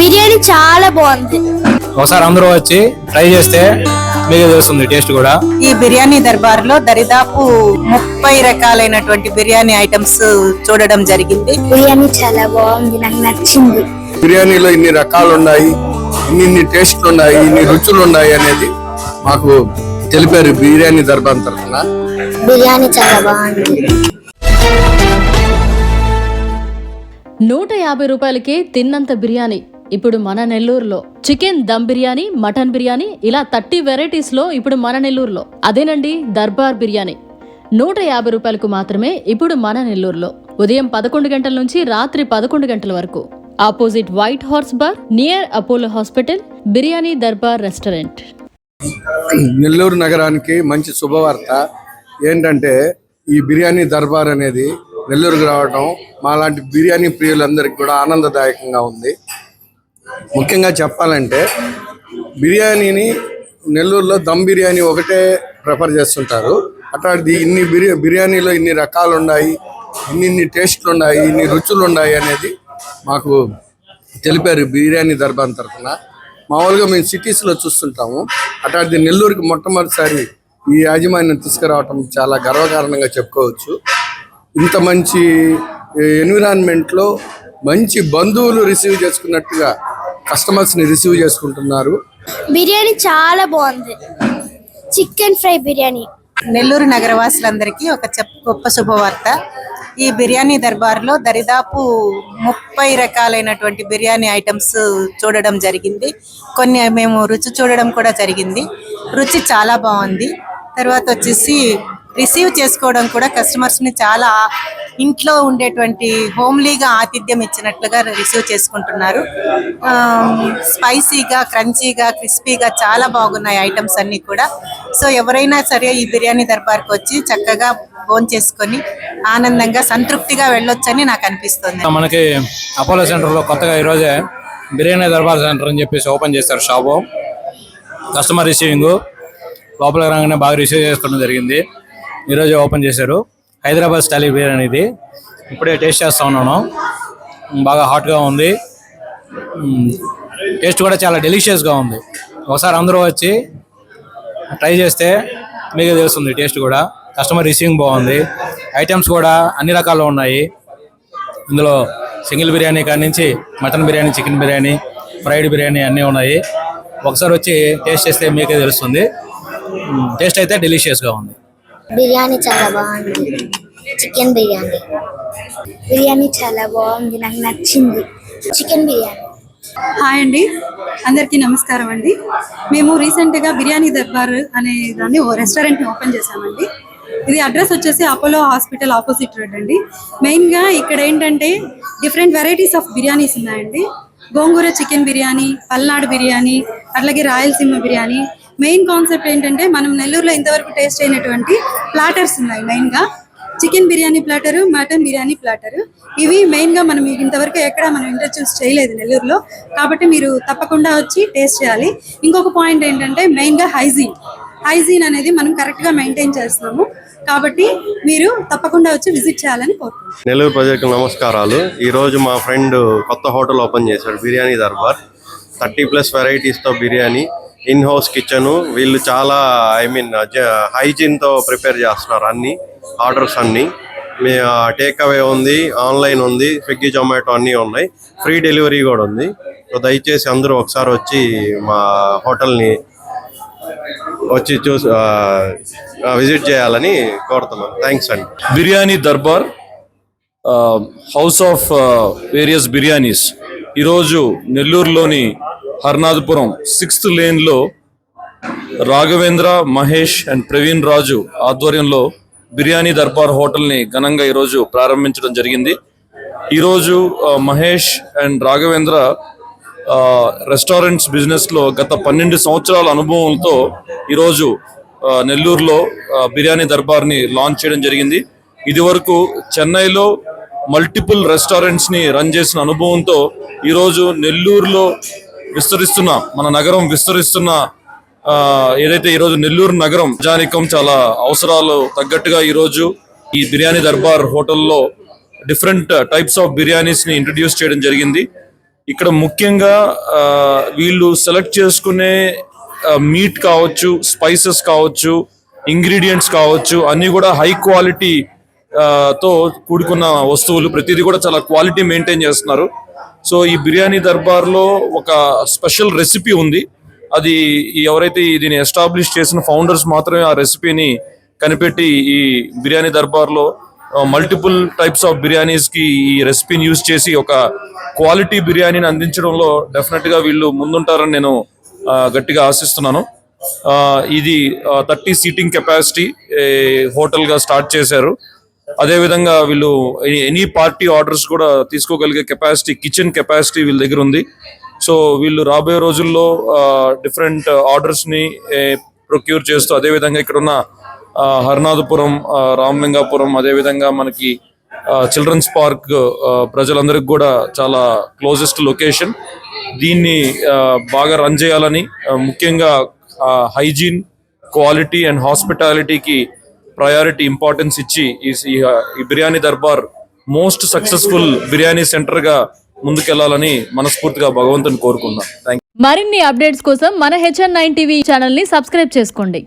బిర్యానీ చాలా బాగుంది. ఒకసారి అందరూ వచ్చి ట్రై చేస్తే మీకు తెలుస్తుంది టేస్ట్ కూడా. ఈ బిర్యానీ దర్బార్ లో దరిదాపు 30 రకాలైనటువంటి బిర్యానీ ఐటమ్స్ చూడడం జరిగింది. బిర్యానీ చాలా బాగుంది, నాకు నచ్చింది. బిర్యానీలో ఇన్ని రకాలు ఉన్నాయి, ఇన్ని టేస్ట్లు ఉన్నాయి, ఇన్ని రుచులు ఉన్నాయి అనేది మాకు తెలిపారు బిర్యానీ దర్బార్ తరఫున. బిర్యానీ చాలా బాగుంది. 150 రూపాయలకే తిన్నంత బిర్యానీ ఇప్పుడు మన నెల్లూరులో. చికెన్ దమ్ బిర్యానీ, మటన్ బిర్యానీ, ఇలా 30 వెరైటీస్ లో ఇప్పుడు మన నెల్లూరులో. అదేనండి దర్బార్ బిర్యానీ. 150 రూపాయలకు మాత్రమే ఇప్పుడు మన నెల్లూరులో. ఉదయం 11 గంటల నుంచి రాత్రి 11 గంటల వరకు. Opposite white horse bar, near Apollo hospital, biryani Darbar restaurant. Nellore నగరానికి మంచి శుభవార్త ఏంటంటే ఈ బిర్యానీ దర్బార్ అనేది నెల్లూరుకు రావడం మాలాంటి బిర్యానీ ప్రియులందరికీ కూడా ఆనందదాయకంగా ఉంది. ముఖ్యంగా చెప్పాలంటే బిర్యానీని నెల్లూరులో దమ్ బిర్యానీ ఒకటే ప్రిఫర్ చేస్తుంటారు. అట్లాంటిది ఇన్ని బిర్యానీలో ఇన్ని రకాలు ఉన్నాయి, ఇన్ని టేస్ట్లు ఉన్నాయి, ఇన్ని రుచులు ఉన్నాయి అనేది మాకు తెలిపారు బిర్యానీ దర్బార్ తరఫున. మామూలుగా మేము సిటీస్లో చూస్తుంటాము, అట్లాంటిది నెల్లూరుకి మొట్టమొదటిసారి ఈ యాజమాన్యం తీసుకురావటం చాలా గర్వకారణంగా చెప్పుకోవచ్చు. ఇంత మంచి ఎన్విరాన్మెంట్లో మంచి బంధువులు రిసీవ్ చేసుకున్నట్టుగా కస్టమర్స్ని రిసీవ్ చేసుకుంటున్నారు. బిర్యానీ చాలా బాగుంది. Chicken fry biryani. నెల్లూరు నగరవాసులందరికీ ఒక గొప్ప శుభవార్త. ఈ బిర్యానీ దర్బార్లో దరిదాపు 30 రకాలైనటువంటి బిర్యానీ ఐటమ్స్ చూడడం జరిగింది. కొన్ని మేము రుచి చూడడం కూడా జరిగింది. రుచి చాలా బాగుంది. తర్వాత వచ్చేసి రిసీవ్ చేసుకోవడం కూడా కస్టమర్స్ని చాలా ఇంట్లో ఉండేటువంటి హోమ్లీగా ఆతిథ్యం ఇచ్చినట్లుగా రిసీవ్ చేసుకుంటున్నారు. స్పైసీగా, క్రంచీగా, క్రిస్పీగా చాలా బాగున్నాయి ఐటమ్స్ అన్నీ కూడా. సో ఎవరైనా సరే ఈ బిర్యానీ దర్బార్కి వచ్చి చక్కగా భోజనం చేసుకొని ఆనందంగా సంతృప్తిగా వెళ్ళొచ్చని నాకు అనిపిస్తుంది. మనకి అపోలో సెంటర్లో కొత్తగా ఈరోజే బిర్యానీ దర్బార్ సెంటర్ అని చెప్పేసి ఓపెన్ చేశారు షాపు. కస్టమర్ రిసీవింగ్ లోపలికి రాగానే బాగా రిసీవ్ చేసుకోవడం జరిగింది. ఈరోజు ఓపెన్ చేశారు. హైదరాబాద్ స్టైల్ బిర్యానీ ఇది. ఇప్పుడే టేస్ట్ చేస్తూ ఉన్నాను. బాగా హాట్గా ఉంది. టేస్ట్ కూడా చాలా డెలిషియస్గా ఉంది. ఒకసారి అందరూ వచ్చి ట్రై చేస్తే మీకు తెలుస్తుంది టేస్ట్ కూడా. కస్టమర్ రిసీవింగ్ బాగుంది. ఐటమ్స్ కూడా అన్ని రకాలు ఉన్నాయి. ఇందులో సింగిల్ బిర్యానీ కాడి నుంచి mutton biryani, chicken biryani, fried biryani అన్నీ ఉన్నాయి. ఒకసారి వచ్చి టేస్ట్ చేస్తే మీకే తెలుస్తుంది. టేస్ట్ అయితే డెలిషియస్గా ఉంది. బిర్యానీ చాలా బాగుంది. చికెన్ బిర్యానీ. బిర్యానీ చాలా బాగుంది, నాకు నచ్చింది. చికెన్ బిర్యానీ. హాయ్ అండి, అందరికీ నమస్కారం అండి. మేము రీసెంట్గా బిర్యానీ దర్బార్ అనే దాన్ని రెస్టారెంట్ని ఓపెన్ చేసామండి. ఇది అడ్రస్ వచ్చేసి అపోలో హాస్పిటల్ ఆపోజిట్ రోడ్ అండి. మెయిన్గా ఇక్కడ ఏంటంటే డిఫరెంట్ వెరైటీస్ ఆఫ్ బిర్యానీస్ ఉన్నాయండి. గోంగూర చికెన్ బిర్యానీ, పల్నాడు బిర్యానీ, అట్లాగే రాయలసీమ బిర్యానీ. మెయిన్ కాన్సెప్ట్ ఏంటంటే మనం నెల్లూరులో ఇంతవరకు టేస్ట్ అయినటువంటి ప్లాటర్స్ ఉన్నాయి. మెయిన్గా చికెన్ బిర్యానీ ప్లాటరు, మటన్ బిర్యానీ ప్లాటరు. ఇవి మెయిన్గా మనం ఇంతవరకు ఎక్కడ మనం ఇంట్రడ్యూస్ చేయలేదు నెల్లూరులో. కాబట్టి మీరు తప్పకుండా వచ్చి టేస్ట్ చేయాలి. ఇంకొక పాయింట్ ఏంటంటే మెయిన్గా హైజీన్ అనేది మనం కరెక్ట్గా మెయింటైన్ చేస్తున్నాము. కాబట్టి మీరు తప్పకుండా వచ్చి విజిట్ చేయాలని కోరుకుంటున్నాను. నెల్లూరు ప్రజలకు నమస్కారాలు. ఈరోజు మా ఫ్రెండ్ కొత్త హోటల్ ఓపెన్ చేశాడు, బిర్యానీ దర్బార్. 30+ వెరైటీస్తో బిర్యానీ, ఇన్ హౌస్ కిచెను. వీళ్ళు చాలా హైజీన్తో ప్రిపేర్ చేస్తున్నారు అన్ని ఆర్డర్స్ అన్నీ. టేక్ అవే ఉంది, ఆన్లైన్ ఉంది, స్విగ్గీ, జొమాటో అన్నీ ఉన్నాయి. ఫ్రీ డెలివరీ కూడా ఉంది. సో దయచేసి అందరూ ఒకసారి వచ్చి మా హోటల్ని వచ్చి విజిట్ చేయాలని కోరుతున్నాను. థ్యాంక్స్ అండి. Biryani Darbar, house of various biryanis. ఈరోజు నెల్లూరులోని హర్నాథపురం 6th లేన్లో రాఘవేంద్ర, మహేష్ అండ్ ప్రవీణ్ రాజు ఆధ్వర్యంలో బిర్యానీ దర్బార్ హోటల్ని ఘనంగా ఈరోజు ప్రారంభించడం జరిగింది. ఈరోజు మహేష్ అండ్ రాఘవేంద్ర రెస్టారెంట్స్ బిజినెస్లో గత 12 సంవత్సరాల అనుభవంతో ఈరోజు నెల్లూరులో బిర్యానీ దర్బార్ని లాంచ్ చేయడం జరిగింది. ఇదివరకు చెన్నైలో మల్టిపుల్ రెస్టారెంట్స్ని రన్ చేసిన అనుభవంతో ఈరోజు నెల్లూరులో మన నగరం విస్తరిస్తున్న ఏదైతే ఈరోజు నెల్లూరు నగరం ప్రజానికం చాలా అవసరాలు తగ్గట్టుగా ఈరోజు ఈ బిర్యానీ దర్బార్ హోటల్లో డిఫరెంట్ టైప్స్ ఆఫ్ బిర్యానీస్ని ఇంట్రడ్యూస్ చేయడం జరిగింది. ఇక్కడ ముఖ్యంగా వీళ్ళు సెలెక్ట్ చేసుకునే మీట్ కావచ్చు, స్పైసెస్ కావచ్చు, ఇంగ్రీడియంట్స్ కావచ్చు, అన్నీ కూడా హై క్వాలిటీ తో కూడుకున్న వస్తువులు. ప్రతిదీ కూడా చాలా క్వాలిటీ మెయింటైన్ చేస్తున్నారు. సో ఈ బిర్యానీ దర్బార్లో ఒక స్పెషల్ రెసిపీ ఉంది. అది ఎవరైతే దీన్ని ఎస్టాబ్లిష్ చేసిన ఫౌండర్స్ మాత్రమే ఆ రెసిపీని కనిపెట్టి ఈ బిర్యానీ దర్బార్లో మల్టిపుల్ టైప్స్ ఆఫ్ బిర్యానీస్ కి ఈ రెసిపీని యూజ్ చేసి ఒక క్వాలిటీ బిర్యానీని అందించడంలో డెఫినెట్ గా వీళ్ళు ముందుంటారని నేను గట్టిగా ఆశిస్తున్నాను. ఇది 30 సీటింగ్ కెపాసిటీ హోటల్ గా స్టార్ట్ చేశారు. అదేవిధంగా వీళ్ళు ఎనీ పార్టీ ఆర్డర్స్ కూడా తీసుకోగలిగే కెపాసిటీ, కిచెన్ కెపాసిటీ వీళ్ళ దగ్గర ఉంది. సో వీళ్ళు రాబోయే రోజుల్లో డిఫరెంట్ ఆర్డర్స్ ని ప్రొక్యూర్ చేస్తూ, అదేవిధంగా ఇక్కడ ఉన్న హర్నాథపురం, రామలింగాపురం, అదేవిధంగా మనకి చిల్డ్రన్స్ పార్క్ ప్రజలందరికీ కూడా చాలా క్లోజెస్ట్ లొకేషన్. దీన్ని బాగా రన్ చేయాలని, ముఖ్యంగా హైజీన్, క్వాలిటీ అండ్ హాస్పిటాలిటీకి ప్రయారిటీ ఇంపార్టెన్స్ ఇచ్చి ఈ బిర్యానీ దర్బార్ మోస్ట్ సక్సెస్ఫుల్ బిర్యానీ సెంటర్గా ముందుకెళ్లాలని మనస్ఫూర్తిగా భగవంతుని కోరుకుందాం. Thank you. మరిన్ని అప్డేట్స్ కోసం మన HN9 టీవీ ఛానల్ ని సబ్స్క్రైబ్ చేసుకోండి.